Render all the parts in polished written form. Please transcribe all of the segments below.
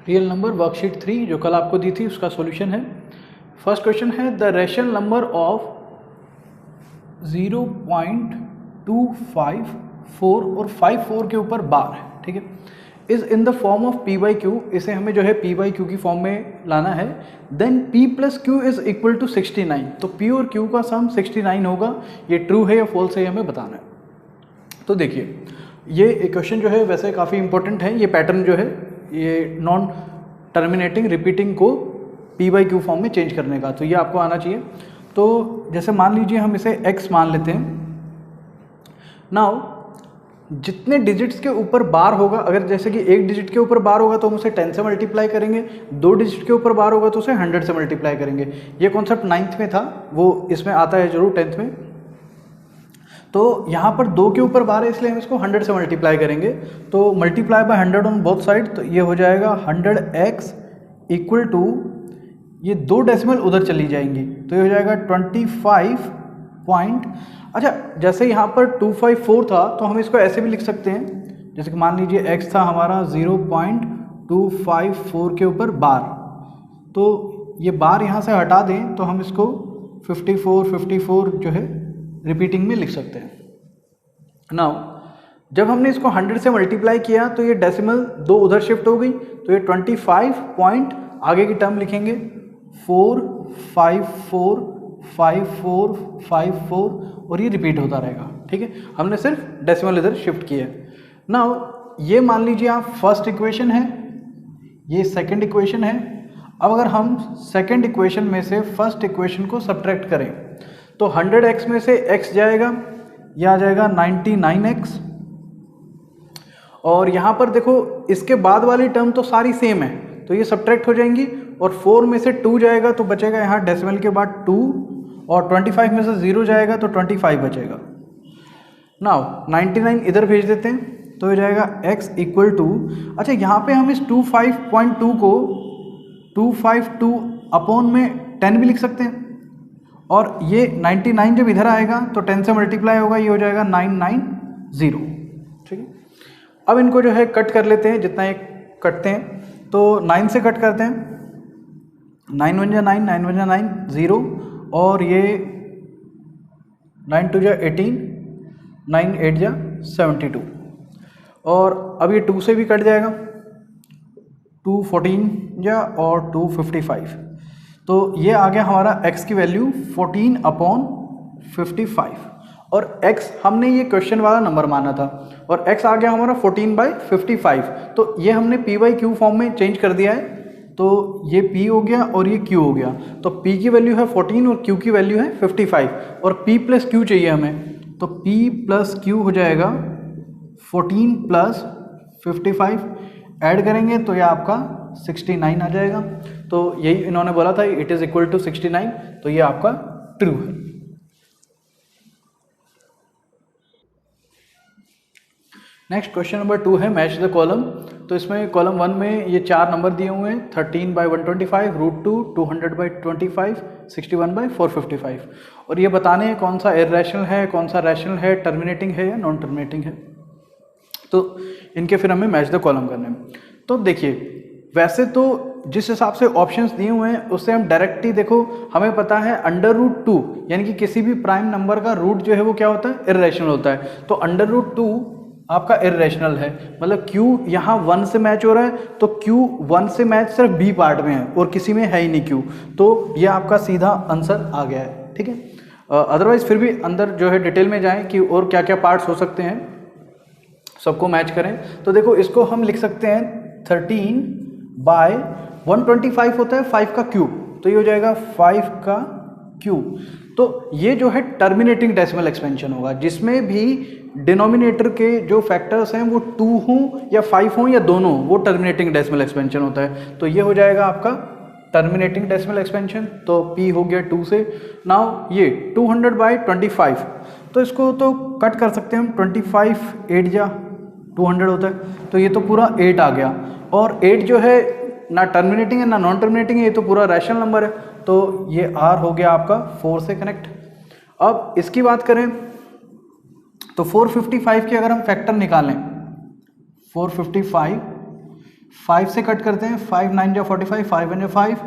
Real number worksheet 3 जो कल आपको दी थी उसका सॉल्यूशन है। फर्स्ट क्वेश्चन है द रेशनल नंबर ऑफ 0.254 और 54 के ऊपर बार है, ठीक है, is in the form of p by q. इसे हमें जो है पी बाई क्यू की फॉर्म में लाना है। Then p plus q is equal to 69। तो पी और क्यू का सम 69 होगा। ये ट्रू है या फॉल्स है हमें बताना है। तो देखिए ये इक्वेशन जो है वैसे काफ़ी इंपॉर्टेंट है। ये पैटर्न जो है ये नॉन टर्मिनेटिंग रिपीटिंग को पी बाई क्यू फॉर्म में चेंज करने का, तो ये आपको आना चाहिए। तो जैसे मान लीजिए हम इसे x मान लेते हैं। नाउ जितने डिजिट्स के ऊपर बार होगा, अगर जैसे कि एक डिजिट के ऊपर बार होगा तो हम उसे 10 से मल्टीप्लाई करेंगे, 2 डिजिट के ऊपर बार होगा तो उसे 100 से मल्टीप्लाई करेंगे। ये कॉन्सेप्ट 9th में था, वो इसमें आता है जरूर 10th में। तो यहाँ पर 2 के ऊपर बार है इसलिए हम इसको 100 से मल्टीप्लाई करेंगे। तो multiply by 100 on both side, तो ये हो जाएगा 100x इक्वल टू, ये 2 डेसिमल उधर चली जाएंगी तो ये हो जाएगा 25 पॉइंट। अच्छा, जैसे यहाँ पर 254 था तो हम इसको ऐसे भी लिख सकते हैं, जैसे कि मान लीजिए x था हमारा 0.254 के ऊपर बार, तो ये बार यहाँ से हटा दें तो हम इसको 54 जो है रिपीटिंग में लिख सकते हैं। नाउ जब हमने इसको 100 से मल्टीप्लाई किया तो ये डेसिमल 2 उधर शिफ्ट हो गई, तो ये 25 पॉइंट आगे की टर्म लिखेंगे 454 और ये रिपीट होता रहेगा, ठीक है। हमने सिर्फ डेसिमल इधर शिफ्ट किया। नाउ ये मान लीजिए आप फर्स्ट इक्वेशन है, ये सेकंड इक्वेशन है। अब अगर हम सेकंड इक्वेशन में से फर्स्ट इक्वेशन को सब्ट्रैक्ट करें तो 100x में से x जाएगा, यह आ जाएगा 99x। और यहाँ पर देखो इसके बाद वाली टर्म तो सारी सेम है तो ये सब्ट्रैक्ट हो जाएंगी, और 4 में से 2 जाएगा तो बचेगा यहाँ डेसिमल के बाद 2, और 25 में से 0 जाएगा तो 25 बचेगा। नाउ 99 इधर भेज देते हैं तो हो जाएगा x इक्वल टू, अच्छा यहाँ पे हम इस 25.2 को 252 अपॉन में 10 भी लिख सकते हैं, और ये 99 जब इधर आएगा तो 10 से मल्टीप्लाई होगा, ये हो जाएगा 990, ठीक है। अब इनको जो है कट कर लेते हैं, जितना ये कटते हैं तो 9 से कट करते हैं, 9 1 जा 9, 9 1 जा 9, 0, और ये 9 2 जा 18, 9 8 जा 72, और अब ये 2 से भी कट जाएगा, 2 14 जा और 2 55, तो ये आ गया हमारा x की वैल्यू 14/55, और x हमने ये क्वेश्चन वाला नंबर माना था, और x आ गया हमारा 14/55, तो ये हमने p बाई क्यू फॉर्म में चेंज कर दिया है। तो ये p हो गया और ये q हो गया, तो p की वैल्यू है 14 और q की वैल्यू है 55, और p प्लस q चाहिए हमें, तो p प्लस q हो जाएगा 14 प्लस 55, ऐड करेंगे तो ये आपका 69 आ जाएगा। तो यही इन्होंने बोला था इट इज इक्वल टू 69, तो ये आपका ट्रू है। नेक्स्ट क्वेश्चन नंबर 2 है मैच द कॉलम। तो इसमें कॉलम 1 में ये 4 नंबर दिए हुए हैं, 13/125, √2, 200/25, 61/455, और ये बताने हैं कौन सा इररेशनल है, कौन सा रैशनल है, टर्मिनेटिंग है या नॉन टर्मिनेटिंग है। तो इनके फिर हमें मैच द कॉलम करने हैं। तो देखिए वैसे तो जिस हिसाब से ऑप्शंस दिए हुए हैं उससे हम डायरेक्ट ही देखो, हमें पता है √2 यानी कि किसी भी प्राइम नंबर का रूट जो है वो क्या होता है, इररेशनल होता है। तो √2 आपका इररेशनल है, मतलब q यहाँ 1 से मैच हो रहा है, तो q 1 से मैच सिर्फ b पार्ट में है और किसी में है ही नहीं q, तो ये आपका सीधा आंसर आ गया है, ठीक है। अदरवाइज फिर भी अंदर जो है डिटेल में जाएं कि और क्या क्या पार्ट्स हो सकते हैं, सबको मैच करें। तो देखो इसको हम लिख सकते हैं 13/125 होता है 5 का क्यूब, तो ये हो जाएगा 5 का क्यूब। तो ये जो है टर्मिनेटिंग डेसिमल एक्सपेंशन होगा, जिसमें भी डिनोमिनेटर के जो फैक्टर्स हैं वो 2 हों या 5 हों या दोनों, वो टर्मिनेटिंग डेसिमल एक्सपेंशन होता है। तो ये हो जाएगा आपका टर्मिनेटिंग डेसिमल एक्सपेंशन, तो p हो गया 2 से। नाउ ये 200/25, तो इसको तो कट कर सकते हैं हम, 25 8 जा 200 होता है, तो ये तो पूरा 8 आ गया, और 8 जो है ना टर्मिनेटिंग है ना नॉन टर्मिनेटिंग है, ये तो पूरा रैशनल नंबर है, तो ये r हो गया आपका 4 से कनेक्ट। अब इसकी बात करें तो 455 के अगर हम फैक्टर निकालें, 455 5 से कट करते हैं, 5 9 जा 45, 5 1 जा 5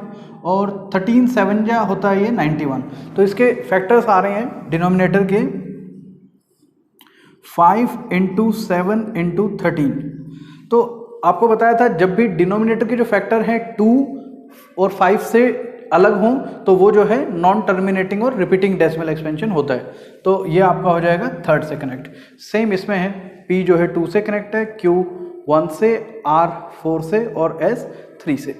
और 13 7 जा होता है ये 91। तो इसके फैक्टर्स आ रहे हैं डिनोमिनेटर के 5 × 7 × 13। तो आपको बताया था जब भी डिनोमिनेटर के जो फैक्टर हैं 2 और 5 से अलग हों तो वो जो है नॉन टर्मिनेटिंग और रिपीटिंग डेसिमल एक्सपेंशन होता है। तो ये आपका हो जाएगा 3rd से कनेक्ट। सेम इसमें है, P जो है 2 से कनेक्ट है, Q 1 से, R 4 से और S 3 से।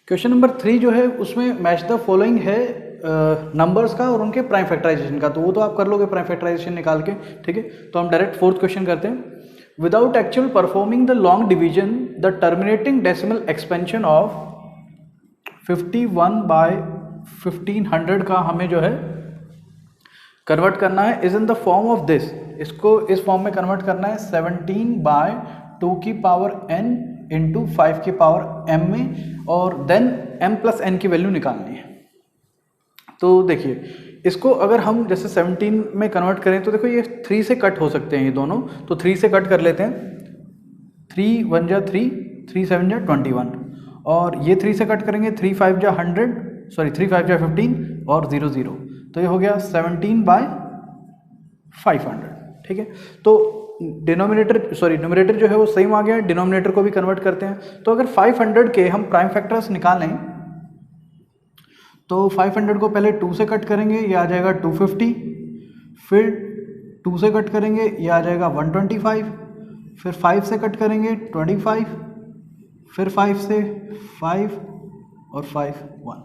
क्वेश्चन नंबर 3 जो है उसमें मैच द फॉलोइंग है नंबर्स का और उनके प्राइम फैक्टराइजेशन का। तो वो तो आप कर लोगे प्राइम फैक्टराइजेशन निकाल के, ठीक है। तो हम डायरेक्ट 4th क्वेश्चन करते हैं। Without actual performing the long division, the terminating decimal expansion of 51/1500 का हमें जो है कन्वर्ट करना है is in the form of this। इसको इस फॉर्म में कन्वर्ट करना है 17/2n इंटू 5m में, और देन m+n की वैल्यू निकालनी है। तो देखिए इसको अगर हम जैसे 17 में कन्वर्ट करें तो देखो ये 3 से कट हो सकते हैं ये दोनों, तो 3 से कट कर लेते हैं। 3 1 जा 3, 3 7 जा 21 और ये 3 से कट करेंगे, 3 5 जा 100, सॉरी 3 5 जा 15 और 0 0, तो ये हो गया 17/500, ठीक है। तो न्यूमरेटर जो है वो सेम आ गया, डिनोमिनेटर को भी कन्वर्ट करते हैं। तो अगर 500 के हम प्राइम फैक्टर्स निकालें तो 500 को पहले 2 से कट करेंगे, ये आ जाएगा 250, फिर 2 से कट करेंगे, ये आ जाएगा 125, फिर 5 से कट करेंगे 25, फिर 5 से 5 और 5 1।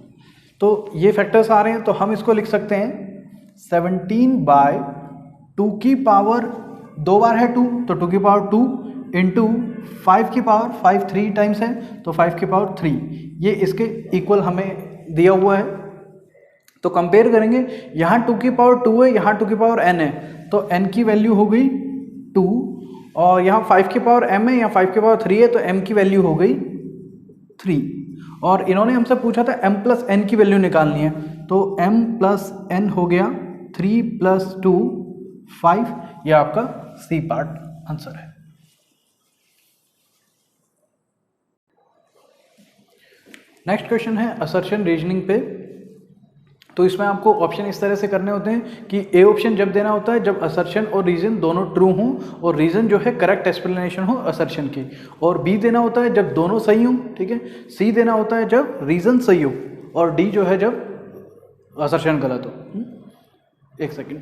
तो ये फैक्टर्स आ रहे हैं, तो हम इसको लिख सकते हैं 17/2 की पावर 2 बार है 2, तो 2 की पावर 2 इंटू 5 की पावर 5 3 टाइम्स है, तो 5 की पावर 3, ये इसके इक्वल हमें दिया हुआ है। तो कंपेयर करेंगे, यहाँ 2 की पावर 2 है, यहाँ 2 की पावर n है, तो n की वैल्यू हो गई 2, और यहाँ 5 की पावर m है, यहाँ 5 की पावर 3 है, तो m की वैल्यू हो गई 3। और इन्होंने हमसे पूछा था m+n की वैल्यू निकालनी है, तो m+n हो गया 3 + 2 5, ये आपका C पार्ट आंसर है। नेक्स्ट क्वेश्चन है असर्शन रीजनिंग पे। तो इसमें आपको ऑप्शन इस तरह से करने होते हैं कि ए ऑप्शन जब देना होता है जब असर्शन और रीजन दोनों ट्रू हों और रीजन जो है करेक्ट एक्सप्लेनेशन हो असर्शन की, और बी देना होता है जब दोनों सही हों, ठीक है। सी देना होता है जब रीजन सही हो, और डी जो है जब असर्शन गलत हो। एक सेकेंड,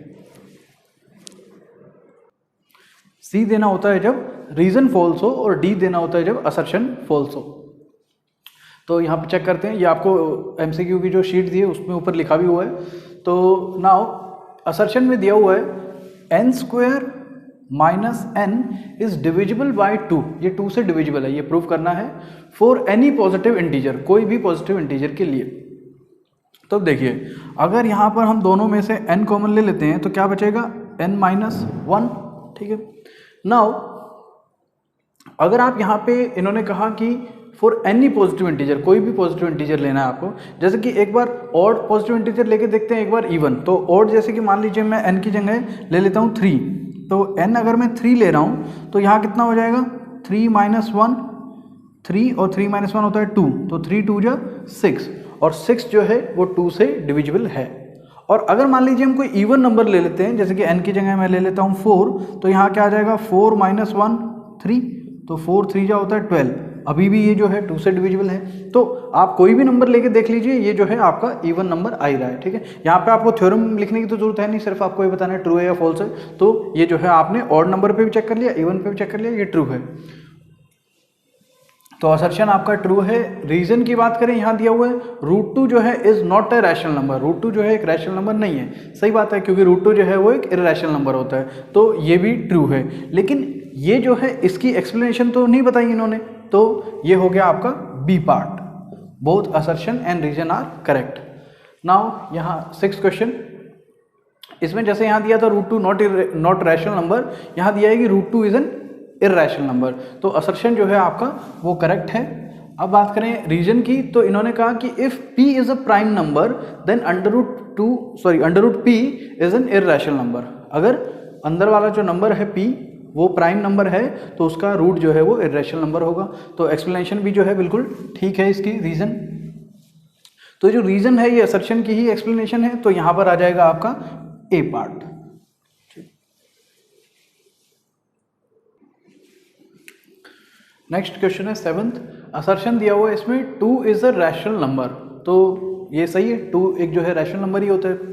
सी देना होता है जब रीजन फॉल्स हो और डी देना होता है जब असर्शन फॉल्स हो। तो यहाँ पे चेक करते हैं, ये आपको MCQ की जो शीट दी है उसमें ऊपर लिखा भी हुआ है। तो नाउ असर्शन में दिया हुआ है n² - n is divisible by 2, ये 2 से डिविजिबल है, ये प्रूव करना है फॉर एनी पॉजिटिव इंटीजर, कोई भी पॉजिटिव इंटीजर के लिए। तो देखिए अगर यहाँ पर हम दोनों में से n कॉमन ले लेते हैं तो क्या बचेगा n - 1, ठीक है। नाउ अगर आप यहाँ पे इन्होंने कहा कि फॉर एनी पॉजिटिव इंटीजर, कोई भी पॉजिटिव इंटीजर लेना है आपको, जैसे कि एक बार ऑड पॉजिटिव इंटीजर लेके देखते हैं, एक बार इवन। तो ऑड जैसे कि मान लीजिए मैं n की जगह ले लेता हूँ 3, तो n अगर मैं 3 ले रहा हूँ तो यहाँ कितना हो जाएगा 3 - 1, 3 और 3 - 1 होता है 2, तो 3 2 जा 6, और 6 जो है वो 2 से डिविजिबल है। और अगर मान लीजिए हम कोई इवन नंबर ले लेते हैं, जैसे कि n की जगह मैं ले लेता हूँ 4, तो यहाँ क्या आ जाएगा 4 - 1 3, तो 4 3 जा होता है 12, अभी भी ये जो है 2 से डिविजिबल है। तो आप कोई भी नंबर लेके देख लीजिए, ये जो है आपका इवन नंबर आ ही रहा है, ठीक है। यहाँ पे आपको थ्योरम लिखने की तो जरूरत है नहीं, सिर्फ आपको ये बताना है ट्रू है या फॉल्स है। तो ये जो है आपने ऑड नंबर पे भी चेक कर लिया, इवन पे भी चेक कर लिया, ये ट्रू है। तो असर्शन आपका ट्रू है। रीजन की बात करें, यहाँ दिया हुआ है √2 जो है is not a rational number, √2 जो है एक रैशनल नंबर नहीं है। सही बात है, क्योंकि √2 जो है वो एक इररेशनल नंबर होता है, तो ये भी ट्रू है। लेकिन ये जो है इसकी एक्सप्लेनेशन तो नहीं बताई इन्होंने, तो ये हो गया आपका B part, both assertion and reason are correct. Now यहाँ 6th क्वेश्चन, इसमें जैसे यहाँ दिया था √2 नॉट रैशनल नंबर, यहाँ दिया है कि √2 इज एन इररेशनल नंबर, तो असर्शन जो है आपका वो करेक्ट है। अब बात करें रीजन की, तो इन्होंने कहा कि if p is a prime number then √p is an irrational number. अगर अंदर वाला जो नंबर है p वो प्राइम नंबर है तो उसका रूट जो है वो इरेशनल नंबर होगा। तो एक्सप्लेनेशन भी जो है बिल्कुल ठीक है इसकी रीज़न। तो जो रीज़न है ये असर्शन की ही एक्सप्लेनेशन है, तो यहाँ पर आ जाएगा आपका ए पार्ट। नेक्स्ट क्वेश्चन है 7th। असर्शन दिया हुआ है इसमें 2 इज अ रैशनल नंबर, तो ये सही है, 2 एक जो है रैशनल नंबर ही होता है।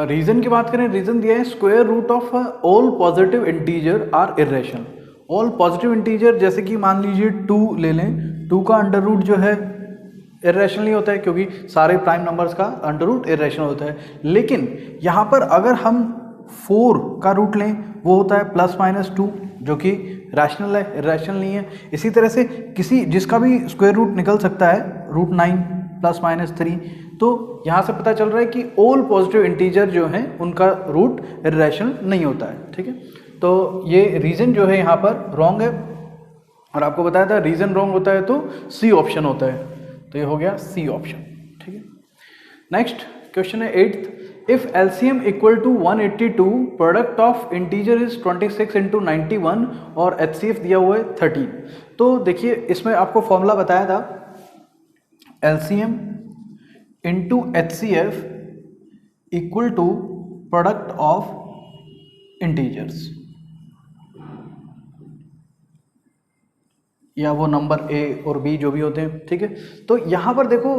रीजन की बात करें, रीजन दिया है square root of all positive integer are irrational. All positive integer जैसे कि मान लीजिए 2 ले लें, 2 का अंडर रूट जो है इरेशनल ही होता है क्योंकि सारे प्राइम नंबर्स का अंडर रूट इरेशनल होता है। लेकिन यहाँ पर अगर हम 4 का रूट लें वो होता है ±2 जो कि रैशनल है, इरेशनल नहीं है। इसी तरह से किसी जिसका भी स्क्वायर रूट निकल सकता है √9 ±3, तो यहाँ से पता चल रहा है कि ऑल पॉजिटिव इंटीजर जो हैं उनका रूट इरेशनल नहीं होता है। ठीक है, तो ये रीज़न जो है यहाँ पर रॉन्ग है, और आपको बताया था रीज़न रॉन्ग होता है तो सी ऑप्शन होता है, तो ये हो गया सी ऑप्शन। ठीक है, नेक्स्ट क्वेश्चन है 8th। If LCM equal to 182, product of integer is 26 × 91 और HCF दिया हुआ है 13। तो देखिए इसमें आपको फॉर्मूला बताया था LCM into HCF equal to product of integers, या वो नंबर A और B जो भी होते हैं। ठीक है, तो यहाँ पर देखो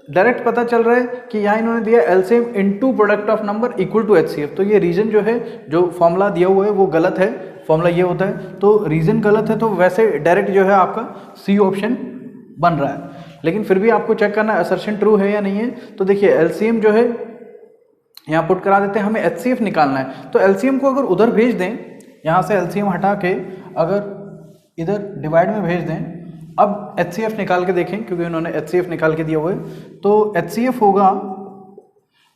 डायरेक्ट पता चल रहा है कि यहाँ इन्होंने दिया LCM into product of number equal to HCF, तो ये रीजन जो है जो फॉर्मूला दिया हुआ है वो गलत है, फॉर्मूला ये होता है, तो रीजन गलत है, तो वैसे डायरेक्ट जो है आपका सी ऑप्शन बन रहा है। लेकिन फिर भी आपको चेक करना असर्शन ट्रू है या नहीं है। तो देखिए LCM जो है यहाँ पुट करा देते हैं, हमें HCF निकालना है, तो LCM को अगर उधर भेज दें, यहाँ से LCM हटा के अगर इधर डिवाइड में भेज दें, अब HCF निकाल के देखें क्योंकि उन्होंने HCF निकाल के दिया हुआ है, तो HCF होगा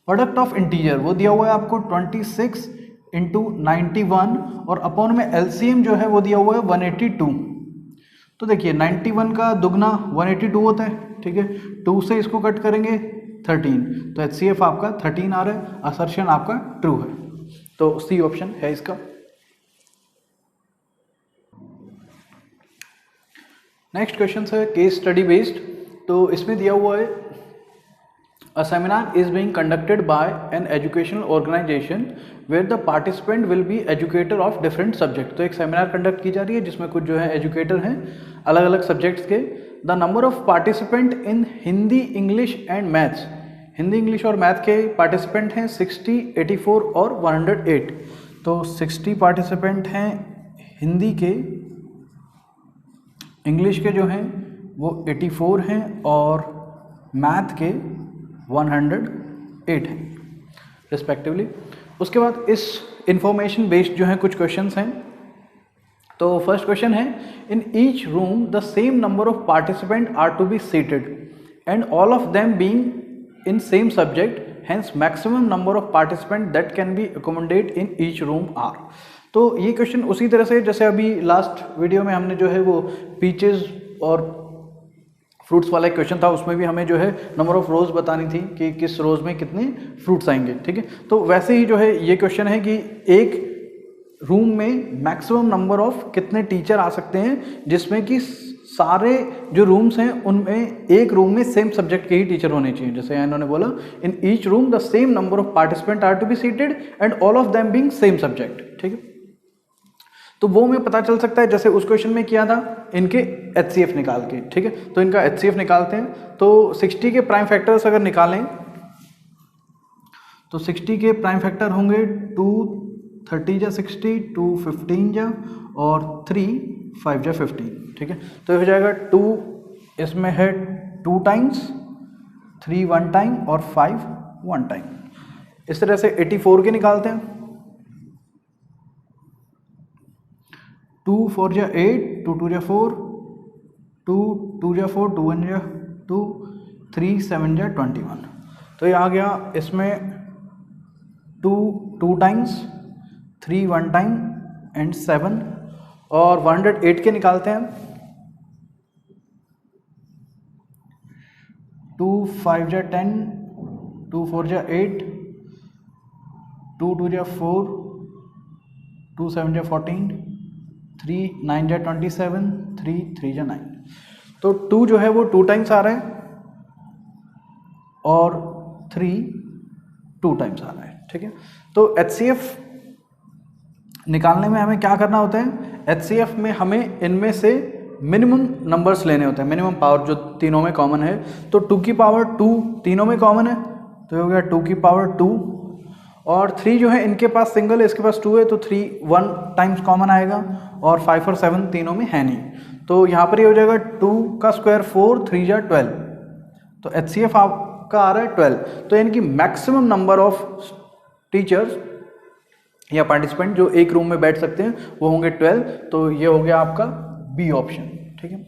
प्रोडक्ट ऑफ इंटीजर, वो दिया हुआ है आपको 26 × 91 और अपॉन में LCM जो है वो दिया हुआ है 182। तो देखिए 91 का दुगना 182 होता है। ठीक है, 2 से इसको कट करेंगे 13, तो HCF आपका 13 आ रहा है, असर्शन आपका ट्रू है, तो सी ऑप्शन है इसका। नेक्स्ट क्वेश्चन है केस स्टडी बेस्ड, तो इसमें दिया हुआ है a seminar is being conducted by an educational organisation where the participant will be educator of different subject. तो एक सेमिनार कंडक्ट की जा रही है जिसमें कुछ जो है एजुकेटर हैं अलग अलग सब्जेक्ट्स के। The number of participant in Hindi, English and maths, Hindi, English और मैथ के पार्टिसिपेंट हैं 60, 84 और 108। तो 60 पार्टिसिपेंट हैं हिंदी के, इंग्लिश के जो हैं वो 84 हैं और मैथ के 108 हैं रिस्पेक्टिवली। उसके बाद इस इंफॉर्मेशन बेस्ड जो है कुछ क्वेश्चंस हैं। तो फर्स्ट क्वेश्चन है, in each room the same number of participant are to be seated and all of them being in same subject, hence maximum number of participant that can be accommodate in each room are. तो ये question उसी तरह से जैसे अभी last video में हमने जो है वो पीचेस और फ्रूट्स वाला एक क्वेश्चन था, उसमें भी हमें जो है नंबर ऑफ रोज बतानी थी कि किस रोज में कितने फ्रूट्स आएंगे। ठीक है, तो वैसे ही जो है ये क्वेश्चन है कि एक रूम में मैक्सिमम नंबर ऑफ कितने टीचर आ सकते हैं, जिसमें कि सारे जो रूम्स हैं उनमें एक रूम में सेम सब्जेक्ट के ही टीचर होने चाहिए। जैसे यहाँ इन्होंने बोला in each room the same number of participant are to be seated and all of them being same subject. ठीक है, तो वो में पता चल सकता है जैसे उस क्वेश्चन में किया था इनके HCF निकाल के। ठीक है, तो इनका HCF निकालते हैं। तो 60 के प्राइम फैक्टर्स अगर निकालें तो 60 के प्राइम फैक्टर होंगे 2 30 जा 60, 2 15 जा और 3 5 जा 15। ठीक है, तो ये हो जाएगा 2 इसमें है 2 टाइम्स, 3 1 टाइम और 5 1 टाइम। इस तरह से 84 के निकालते हैं। 2 4 जा 8, 2 2 जा 4, 2 2 जा 4, 2 1 जा 2, 3 7 जा 21। तो ये आ गया इसमें 2 2 टाइम्स, 3 1 टाइम एंड 7 और 108 के निकालते हैं। 2 5 जा 10, 2 4 जा 8, 2 2 जा 4, 2 7 जा 14, 3 9 जा 27, 3 3 जा 9। तो 2 जो है वो 2 टाइम्स आ रहा है और 3 2 टाइम्स आ रहा है, ठीक है। तो HCF निकालने में हमें क्या करना होता है, HCF में हमें इनमें से मिनिमम नंबर्स लेने होते हैं, मिनिमम पावर जो तीनों में कॉमन है। तो 2 की पावर 2 तीनों में कॉमन है, तो ये हो गया 2 की पावर 2, और 3 जो है इनके पास सिंगल है, इसके पास 2 है, तो 3 1 टाइम्स कॉमन आएगा, और 5 और 7 तीनों में है नहीं, तो यहाँ पर ये हो जाएगा 2 का स्क्वायर 4, 3 जा 12, तो HCF आपका आ रहा है 12। तो इनकी मैक्सिमम नंबर ऑफ टीचर्स या पार्टिसिपेंट जो एक रूम में बैठ सकते हैं वो होंगे 12, तो ये हो गया आपका बी ऑप्शन, ठीक है।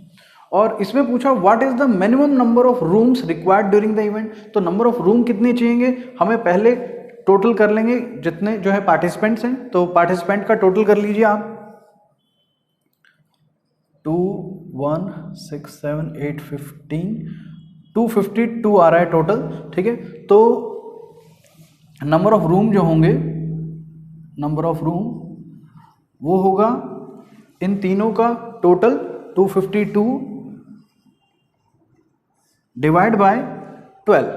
और इसमें पूछा what is the minimum number of rooms required during the event, तो नंबर ऑफ रूम कितने चाहिए हमें, पहले टोटल कर लेंगे जितने जो है पार्टिसिपेंट्स हैं, तो पार्टिसिपेंट का टोटल कर लीजिए आप, 2 1 6 7 8 15 252 आ रहा है टोटल, ठीक है। तो नंबर ऑफ रूम जो होंगे, नंबर ऑफ रूम वो होगा इन तीनों का टोटल 252 डिवाइड बाय 12,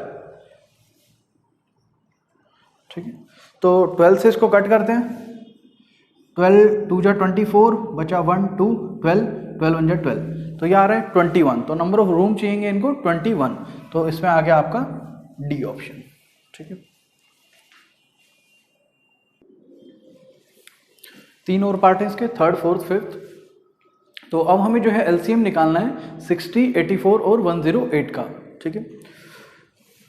ठीक है। तो 12 से इसको कट करते हैं, 12 2 जा 24, बचा 1 2 12, 12 1 जा 12, तो ये आ रहा है 21। तो नंबर ऑफ रूम चाहिए इनको 21, तो इसमें आ गया आपका डी ऑप्शन, ठीक है। 3 और पार्ट है इसके, 3rd 4th 5th। तो अब हमें जो है LCM निकालना है 60 84 और 108 का, ठीक है।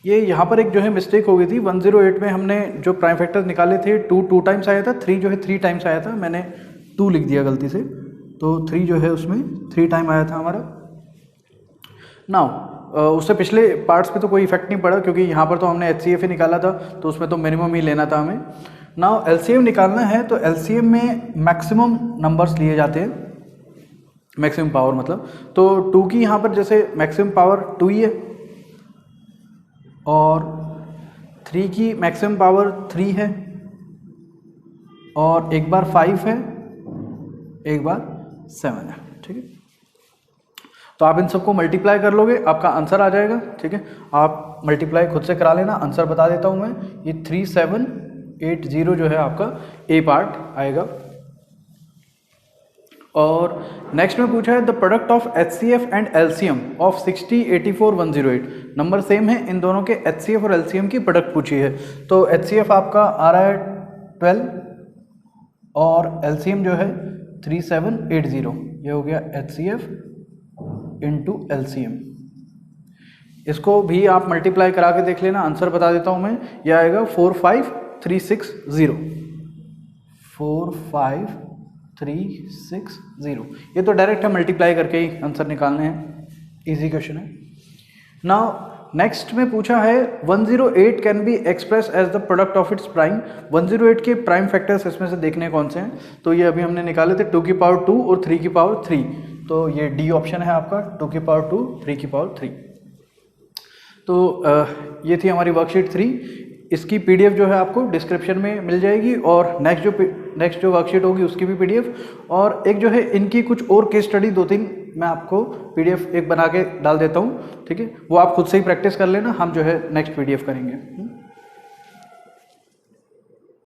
ये यहाँ पर एक जो है मिस्टेक हो गई थी, 108 में हमने जो प्राइम फैक्टर्स निकाले थे 2 टाइम्स आया था, 3 जो है 3 टाइम्स आया था, मैंने 2 लिख दिया गलती से, तो 3 जो है उसमें 3 टाइम आया था हमारा। नाउ उससे पिछले पार्ट्स पे तो कोई इफेक्ट नहीं पड़ा, क्योंकि यहाँ पर तो हमने HCF ही निकाला था, तो उसमें तो मिनिमम ही लेना था हमें। नाउ LCM निकालना है, तो LCM में मैक्सिमम नंबर्स लिए जाते हैं, मैक्सिमम पावर मतलब, तो 2 की यहाँ पर जैसे मैक्सिमम पावर 2 ही है, और 3 की मैक्सिमम पावर 3 है, और एक बार 5 है, एक बार 7 है, ठीक है। तो आप इन सबको मल्टीप्लाई कर लोगे, आपका आंसर आ जाएगा, ठीक है। आप मल्टीप्लाई खुद से करा लेना, आंसर बता देता हूँ मैं, ये 3780 जो है आपका ए पार्ट आएगा। और नेक्स्ट में पूछा है the product of HCF and LCM of 60 84 108, number same है, इन दोनों के HCF और LCM की प्रोडक्ट पूछी है। तो HCF आपका आ रहा है 12 और LCM जो है 3780, ये हो गया HCF इंटू LCM। इसको भी आप मल्टीप्लाई करा के देख लेना, आंसर बता देता हूँ मैं, यह आएगा 45360, 45360, ये तो डायरेक्ट है मल्टीप्लाई करके ही आंसर निकालने हैं, इजी क्वेश्चन है। नाउ नेक्स्ट में पूछा है 108 can be express as the product of its prime, 108 के प्राइम फैक्टर्स इसमें से देखने कौन से हैं, तो ये अभी हमने निकाले थे 2 की पावर 2 और 3 की पावर 3, तो ये डी ऑप्शन है आपका, 2 की पावर 2 3 की पावर 3। तो ये थी हमारी वर्कशीट 3, इसकी PDF जो है आपको डिस्क्रिप्शन में मिल जाएगी, और नेक्स्ट जो वर्कशीट होगी उसकी भी PDF, और एक जो है इनकी कुछ और केस स्टडी 2-3 मैं आपको PDF एक बना के डाल देता हूँ, ठीक है, वो आप खुद से ही प्रैक्टिस कर लेना, हम जो है नेक्स्ट PDF करेंगे।